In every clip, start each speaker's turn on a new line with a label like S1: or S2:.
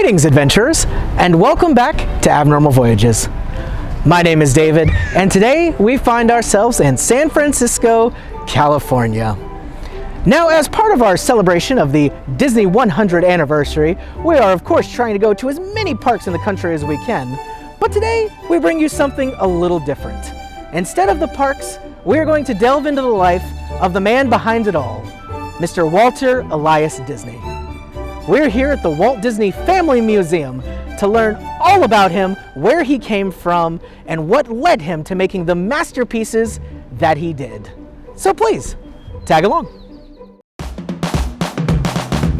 S1: Greetings, adventurers, and welcome back to Abnormal Voyages. My name is David, and today we find ourselves in San Francisco, California. Now, as part of our celebration of the Disney 100th anniversary, we are of course trying to go to as many parks in the country as we can. But today, we bring you something a little different. Instead of the parks, we are going to delve into the life of the man behind it all, Mr. Walter Elias Disney. We're here at the Walt Disney Family Museum to learn all about him, where he came from, and what led him to making the masterpieces that he did. So please, tag along.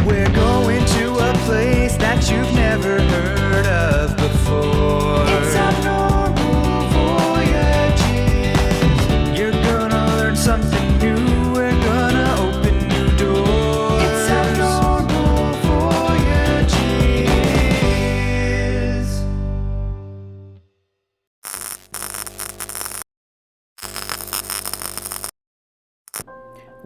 S2: We're going to a place that you've never heard of before. It's Abnormal Voyages. You're gonna learn something new. We're gonna open new doors. It's Abnormal Voyages.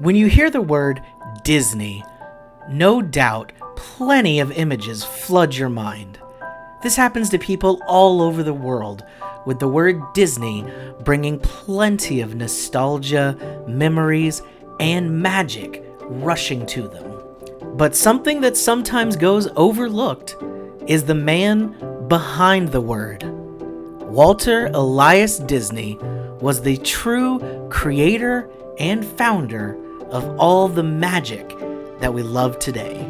S1: When you hear the word Disney, no doubt plenty of images flood your mind. This happens to people all over the world, with the word Disney bringing plenty of nostalgia, memories, and magic rushing to them. But something that sometimes goes overlooked is the man behind the word. Walter Elias Disney was the true creator and founder of all the magic that we love today.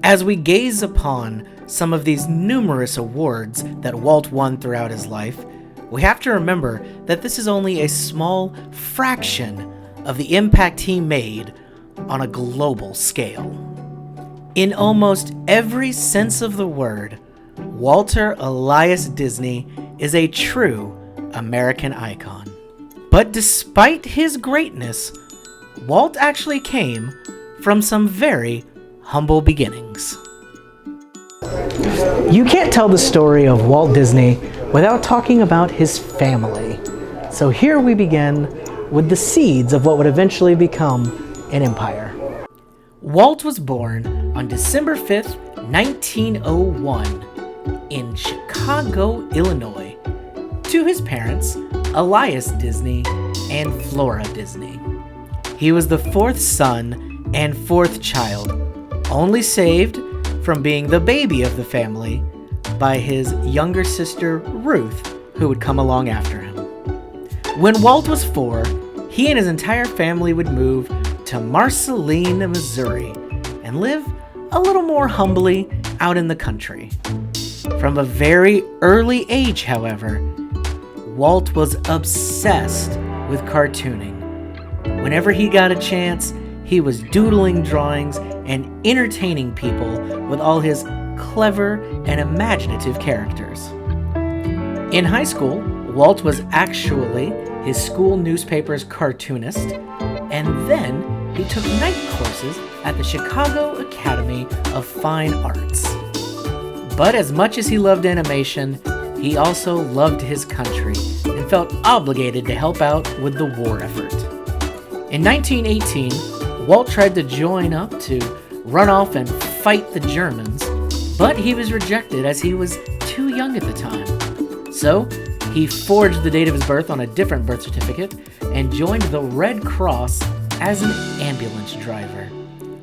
S1: As we gaze upon some of these numerous awards that Walt won throughout his life, we have to remember that this is only a small fraction of the impact he made on a global scale. In almost every sense of the word, Walter Elias Disney is a true American icon. But despite his greatness, Walt actually came from some very humble beginnings. You can't tell the story of Walt Disney without talking about his family. So here we begin with the seeds of what would eventually become an empire. Walt was born on December 5th, 1901 in Chicago, Illinois, to his parents, Elias Disney and Flora Disney. He was the fourth son and fourth child, only saved from being the baby of the family by his younger sister Ruth, who would come along after him. When Walt was 4, he and his entire family would move to Marceline, Missouri, and live a little more humbly out in the country. From a very early age, however, Walt was obsessed with cartooning. Whenever he got a chance, he was doodling drawings and entertaining people with all his clever and imaginative characters. In high school, Walt was actually his school newspaper's cartoonist, and then he took night courses at the Chicago Academy of Fine Arts. But as much as he loved animation, he also loved his country and felt obligated to help out with the war effort. In 1918, Walt tried to join up to run off and fight the Germans, but he was rejected as he was too young at the time. So, he forged the date of his birth on a different birth certificate and joined the Red Cross as an ambulance driver.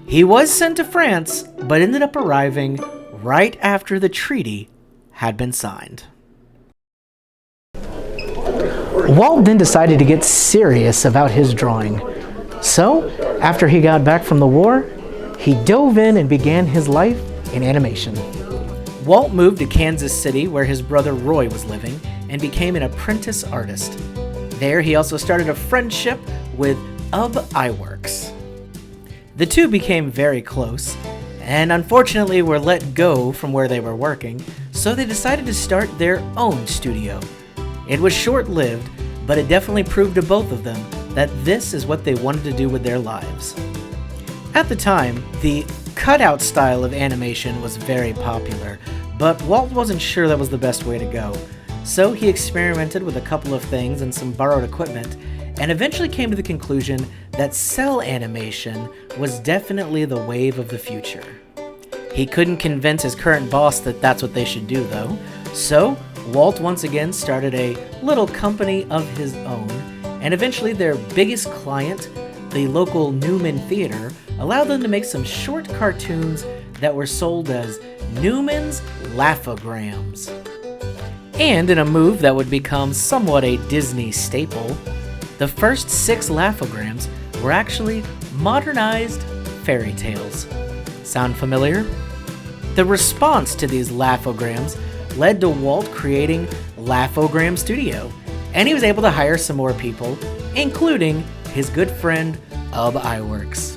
S1: He was sent to France, but ended up arriving right after the treaty had been signed. Walt then decided to get serious about his drawing. So, after he got back from the war, he dove in and began his life in animation. Walt moved to Kansas City, where his brother Roy was living, and became an apprentice artist. There, he also started a friendship with Ub Iwerks. The two became very close, and unfortunately were let go from where they were working, so they decided to start their own studio. It was short-lived, but it definitely proved to both of them that this is what they wanted to do with their lives. At the time, the cutout style of animation was very popular, but Walt wasn't sure that was the best way to go. So he experimented with a couple of things and some borrowed equipment, and eventually came to the conclusion that cell animation was definitely the wave of the future. He couldn't convince his current boss that that's what they should do, though. So, Walt once again started a little company of his own, and eventually their biggest client, the local Newman Theater, allowed them to make some short cartoons that were sold as Newman's Laughograms. And in a move that would become somewhat a Disney staple, the first 6 Laughograms were actually modernized fairy tales. Sound familiar? The response to these Laughograms led to Walt creating Laughogram Studio, and he was able to hire some more people, including his good friend Ub Iwerks.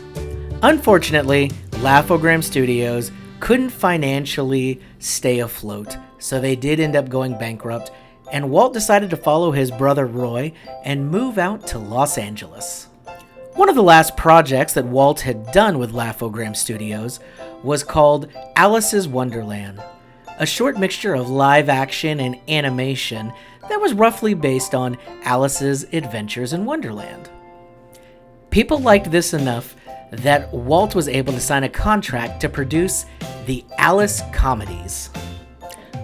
S1: Unfortunately, Laughogram Studios couldn't financially stay afloat, so they did end up going bankrupt, and Walt decided to follow his brother Roy and move out to Los Angeles. One of the last projects that Walt had done with Laughogram Studios was called Alice's Wonderland, a short mixture of live action and animation that was roughly based on Alice's Adventures in Wonderland. People liked this enough that Walt was able to sign a contract to produce the Alice comedies.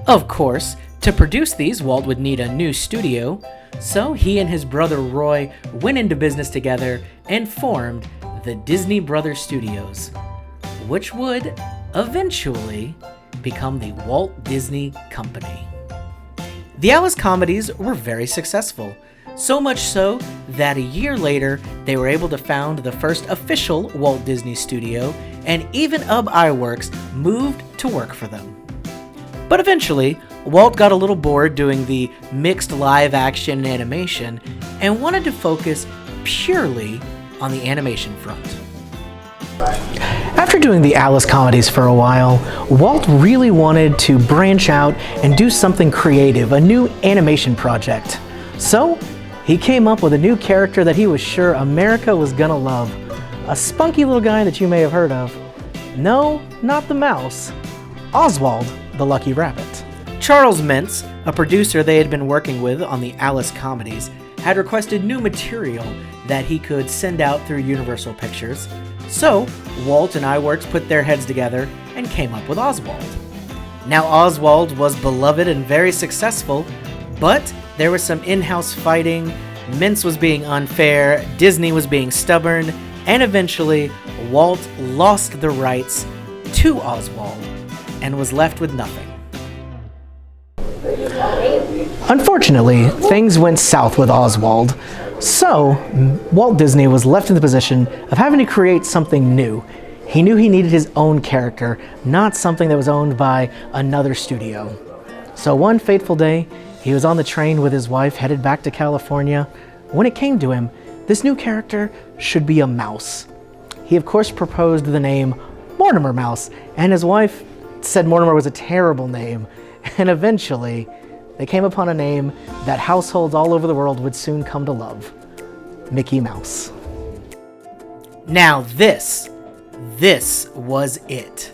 S1: Of course, to produce these, Walt would need a new studio, so he and his brother Roy went into business together and formed the Disney Brothers Studios, which would eventually become the Walt Disney Company. The Alice comedies were very successful, so much so that a year later they were able to found the first official Walt Disney Studio, and even Ub Iwerks moved to work for them. But eventually, Walt got a little bored doing the mixed live action and animation and wanted to focus purely on the animation front. After doing the Alice comedies for a while, Walt really wanted to branch out and do something creative, a new animation project. So, he came up with a new character that he was sure America was gonna love. A spunky little guy that you may have heard of. No, not the mouse. Oswald, the Lucky Rabbit. Charles Mintz, a producer they had been working with on the Alice comedies, had requested new material that he could send out through Universal Pictures, so Walt and Iwerks put their heads together and came up with Oswald. Now Oswald was beloved and very successful, but there was some in-house fighting, Mintz was being unfair, Disney was being stubborn, and eventually Walt lost the rights to Oswald and was left with nothing. Unfortunately, things went south with Oswald, so Walt Disney was left in the position of having to create something new. He knew he needed his own character, not something that was owned by another studio. So one fateful day, he was on the train with his wife headed back to California. When it came to him, this new character should be a mouse. He of course proposed the name Mortimer Mouse, and his wife said Mortimer was a terrible name, and eventually they came upon a name that households all over the world would soon come to love: Mickey Mouse. Now this was it.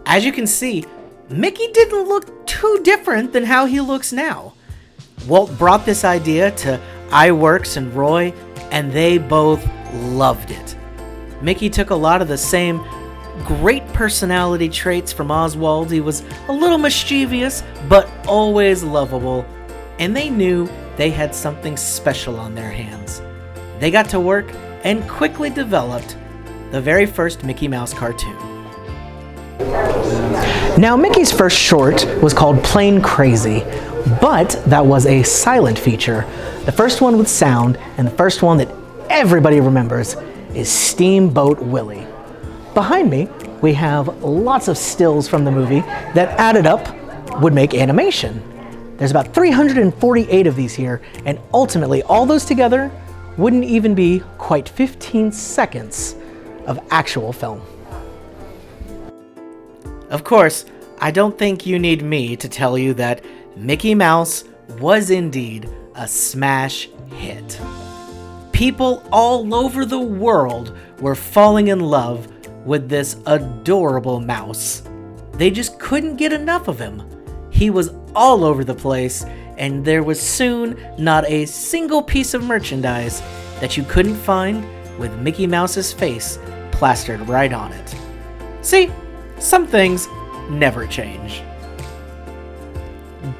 S1: As you can see, Mickey didn't look too different than how he looks now. Walt brought this idea to Iwerks and Roy, and they both loved it. Mickey took a lot of the same great personality traits from Oswald. He was a little mischievous, but always lovable, and they knew they had something special on their hands. They got to work and quickly developed the very first Mickey Mouse cartoon. Now, Mickey's first short was called Plain Crazy, but that was a silent feature. The first one with sound, and the first one that everybody remembers, is Steamboat Willie. Behind me, we have lots of stills from the movie that added up would make animation. There's about 348 of these here, and ultimately all those together wouldn't even be quite 15 seconds of actual film. Of course, I don't think you need me to tell you that Mickey Mouse was indeed a smash hit. People all over the world were falling in love with this adorable mouse. They just couldn't get enough of him. He was all over the place, and there was soon not a single piece of merchandise that you couldn't find with Mickey Mouse's face plastered right on it. See, some things never change.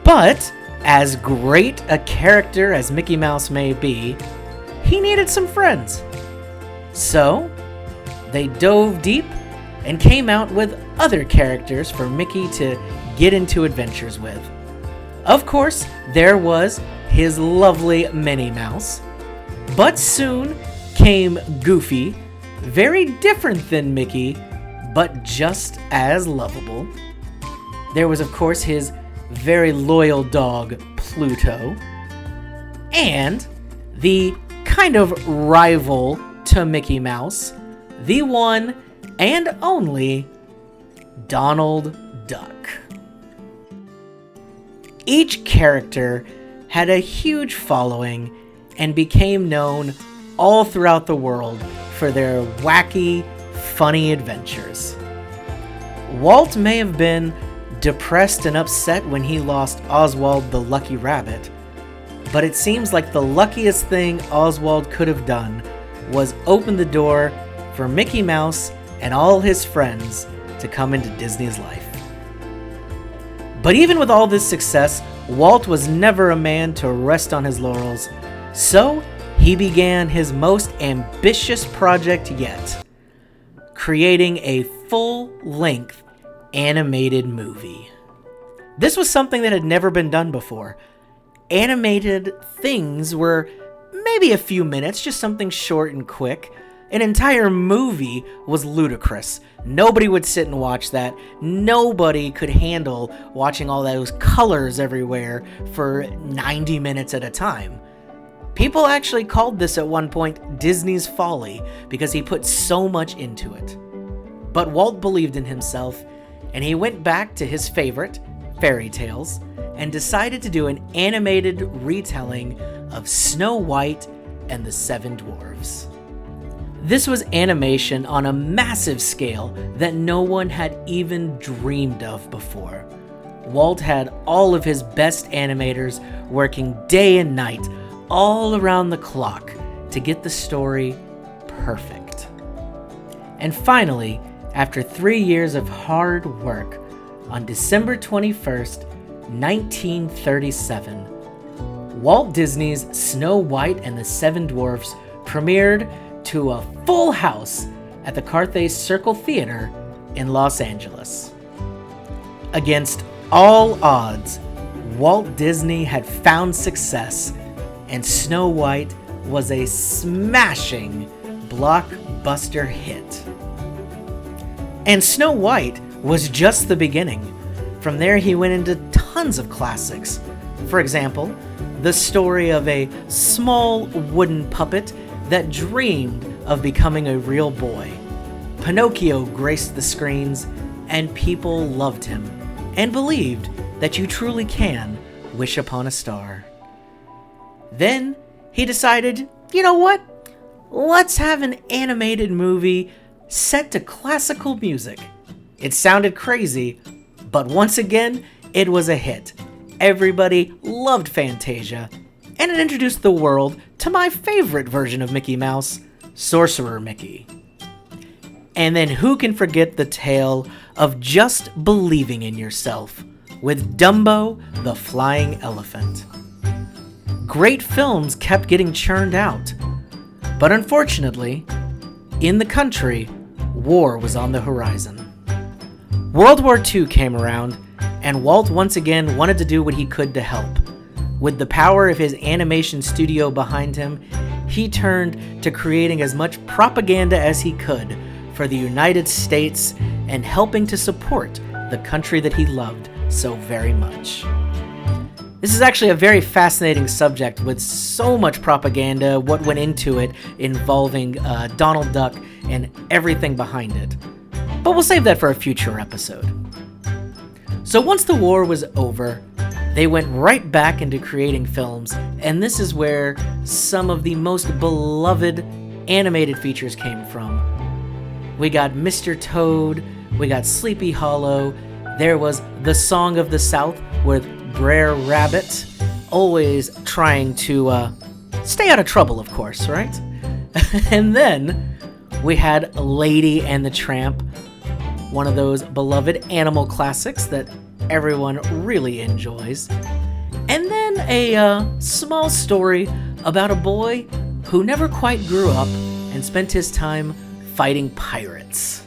S1: But as great a character as Mickey Mouse may be, he needed some friends. So they dove deep and came out with other characters for Mickey to get into adventures with. Of course, there was his lovely Minnie Mouse, but soon came Goofy, very different than Mickey, but just as lovable. There was, of course, his very loyal dog, Pluto, and the kind of rival to Mickey Mouse, the one and only Donald Duck. Each character had a huge following and became known all throughout the world for their wacky, funny adventures. Walt may have been depressed and upset when he lost Oswald the Lucky Rabbit, but it seems like the luckiest thing Oswald could have done was open the door for Mickey Mouse and all his friends to come into Disney's life. But even with all this success, Walt was never a man to rest on his laurels, so he began his most ambitious project yet, creating a full-length animated movie. This was something that had never been done before. Animated things were maybe a few minutes, just something short and quick. An entire movie was ludicrous. Nobody would sit and watch that. Nobody could handle watching all those colors everywhere for 90 minutes at a time. People actually called this at one point Disney's Folly because he put so much into it. But Walt believed in himself, and he went back to his favorite, fairy tales, and decided to do an animated retelling of Snow White and the Seven Dwarfs. This was animation on a massive scale that no one had even dreamed of before. Walt had all of his best animators working day and night, all around the clock, to get the story perfect. And finally, after 3 years of hard work, on December 21st, 1937, Walt Disney's Snow White and the Seven Dwarfs premiered to a full house at the Carthay Circle Theater in Los Angeles. Against all odds, Walt Disney had found success, and Snow White was a smashing blockbuster hit. And Snow White was just the beginning. From there, he went into tons of classics. For example, the story of a small wooden puppet that dreamed of becoming a real boy. Pinocchio graced the screens, and people loved him and believed that you truly can wish upon a star. Then he decided, you know what? Let's have an animated movie set to classical music. It sounded crazy, but once again, it was a hit. Everybody loved Fantasia, and it introduced the world to my favorite version of Mickey Mouse, Sorcerer Mickey. And then who can forget the tale of just believing in yourself with Dumbo the Flying Elephant. Great films kept getting churned out, but unfortunately, in the country, war was on the horizon. World War II came around, and Walt once again wanted to do what he could to help. With the power of his animation studio behind him, he turned to creating as much propaganda as he could for the United States and helping to support the country that he loved so very much. This is actually a very fascinating subject with so much propaganda, what went into it involving Donald Duck and everything behind it. But we'll save that for a future episode. So once the war was over, they went right back into creating films, and this is where some of the most beloved animated features came from. We got Mr. Toad, we got Sleepy Hollow, there was The Song of the South with Brer Rabbit, always trying to stay out of trouble, of course, right? And then we had Lady and the Tramp, one of those beloved animal classics that everyone really enjoys. And then a small story about a boy who never quite grew up and spent his time fighting pirates.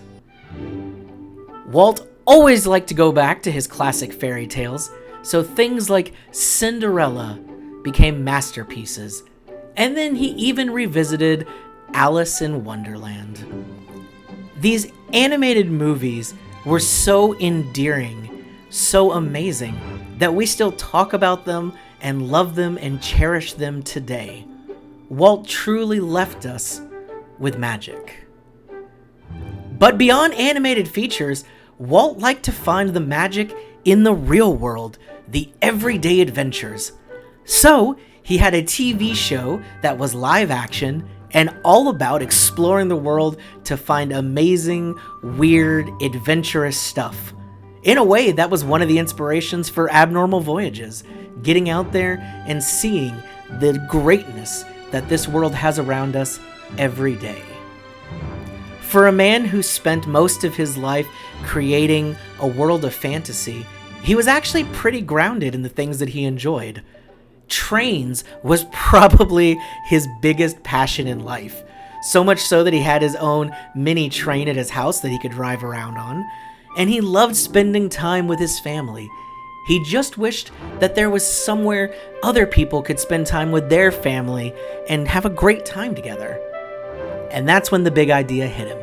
S1: Walt always liked to go back to his classic fairy tales, so things like Cinderella became masterpieces. And then he even revisited Alice in Wonderland. These animated movies were so endearing, so amazing, that we still talk about them and love them and cherish them today. Walt truly left us with magic. But beyond animated features, Walt liked to find the magic in the real world, the everyday adventures. So he had a TV show that was live action and all about exploring the world to find amazing, weird, adventurous stuff. In a way, that was one of the inspirations for Abnormal Voyages, getting out there and seeing the greatness that this world has around us every day. For a man who spent most of his life creating a world of fantasy, he was actually pretty grounded in the things that he enjoyed. Trains was probably his biggest passion in life, so much so that he had his own mini train at his house that he could drive around on, and he loved spending time with his family. He just wished that there was somewhere other people could spend time with their family and have a great time together. And that's when the big idea hit him.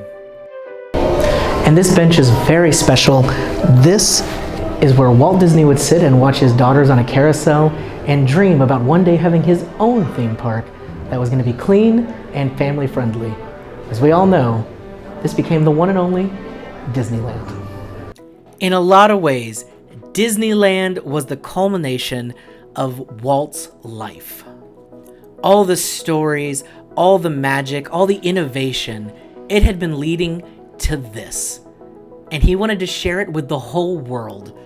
S1: And this bench is very special. This is where Walt Disney would sit and watch his daughters on a carousel and dream about one day having his own theme park that was going to be clean and family friendly. As we all know, this became the one and only Disneyland. In a lot of ways, Disneyland was the culmination of Walt's life. All the stories, all the magic, all the innovation, it had been leading to this. And he wanted to share it with the whole world.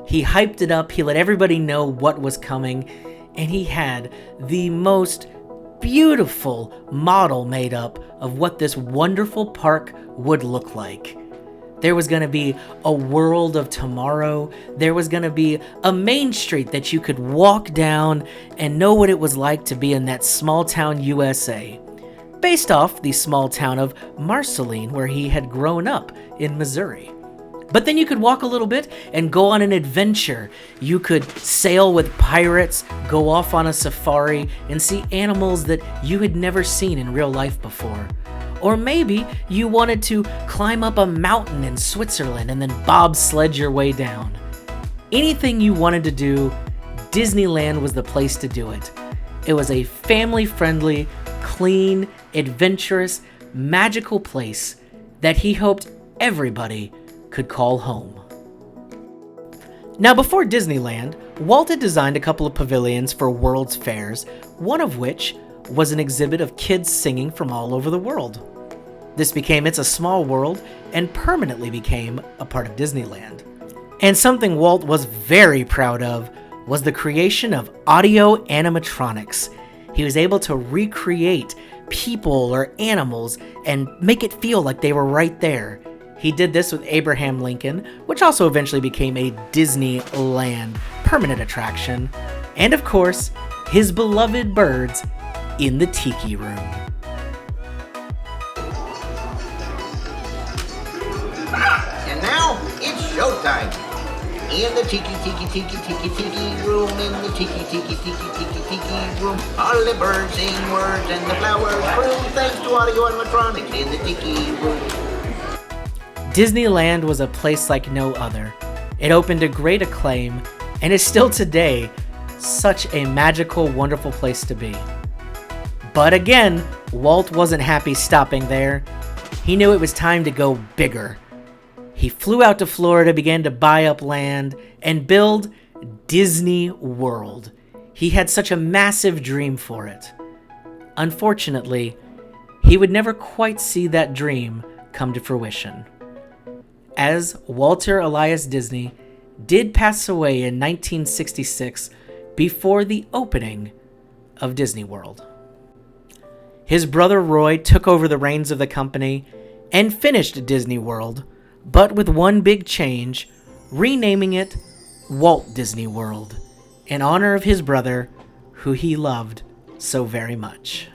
S1: He hyped it up, he let everybody know what was coming, and he had the most beautiful model made up of what this wonderful park would look like. There was going to be a world of tomorrow. There was going to be a main street that you could walk down and know what it was like to be in that small town USA, based off the small town of Marceline, where he had grown up in Missouri. But then you could walk a little bit and go on an adventure. You could sail with pirates, go off on a safari, and see animals that you had never seen in real life before. Or maybe you wanted to climb up a mountain in Switzerland and then bobsled your way down. Anything you wanted to do, Disneyland was the place to do it. It was a family-friendly, clean, adventurous, magical place that he hoped everybody could call home. Now, before Disneyland, Walt had designed a couple of pavilions for World's Fairs, one of which was an exhibit of kids singing from all over the world. This became It's a Small World and permanently became a part of Disneyland. And something Walt was very proud of was the creation of audio animatronics. He was able to recreate people or animals and make it feel like they were right there. He did this with Abraham Lincoln, which also eventually became a Disneyland permanent attraction, and of course, his beloved birds in the Tiki Room.
S3: And now it's showtime. In the Tiki Room, in the Tiki Room, all the birds sing words and the flowers bloom thanks to audio animatronics in the Tiki Room.
S1: Disneyland was a place like no other. It opened to great acclaim and is still today such a magical, wonderful place to be. But again, Walt wasn't happy stopping there. He knew it was time to go bigger. He flew out to Florida, began to buy up land, and build Disney World. He had such a massive dream for it. Unfortunately, he would never quite see that dream come to fruition, as Walter Elias Disney did pass away in 1966 before the opening of Disney World. His brother Roy took over the reins of the company and finished Disney World, but with one big change, renaming it Walt Disney World, in honor of his brother, who he loved so very much.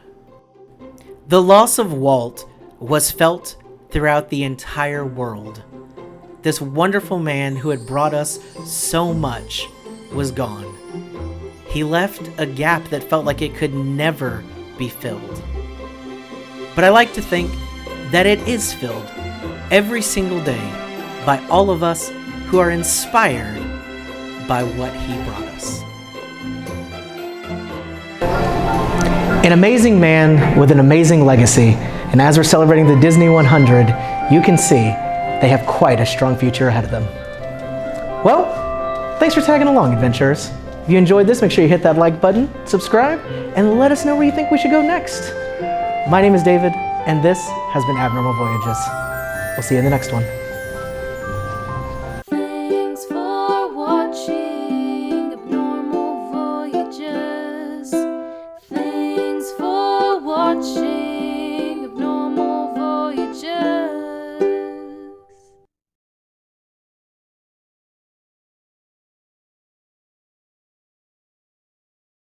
S1: The loss of Walt was felt throughout the entire world. This wonderful man who had brought us so much was gone. He left a gap that felt like it could never be filled. But I like to think that it is filled every single day by all of us who are inspired by what he brought us. An amazing man with an amazing legacy, and as we're celebrating the Disney 100, you can see they have quite a strong future ahead of them. Well, thanks for tagging along, adventurers. If you enjoyed this, make sure you hit that like button, subscribe, and let us know where you think we should go next. My name is David, and this has been Abnormal Voyages. We'll see you in the next one.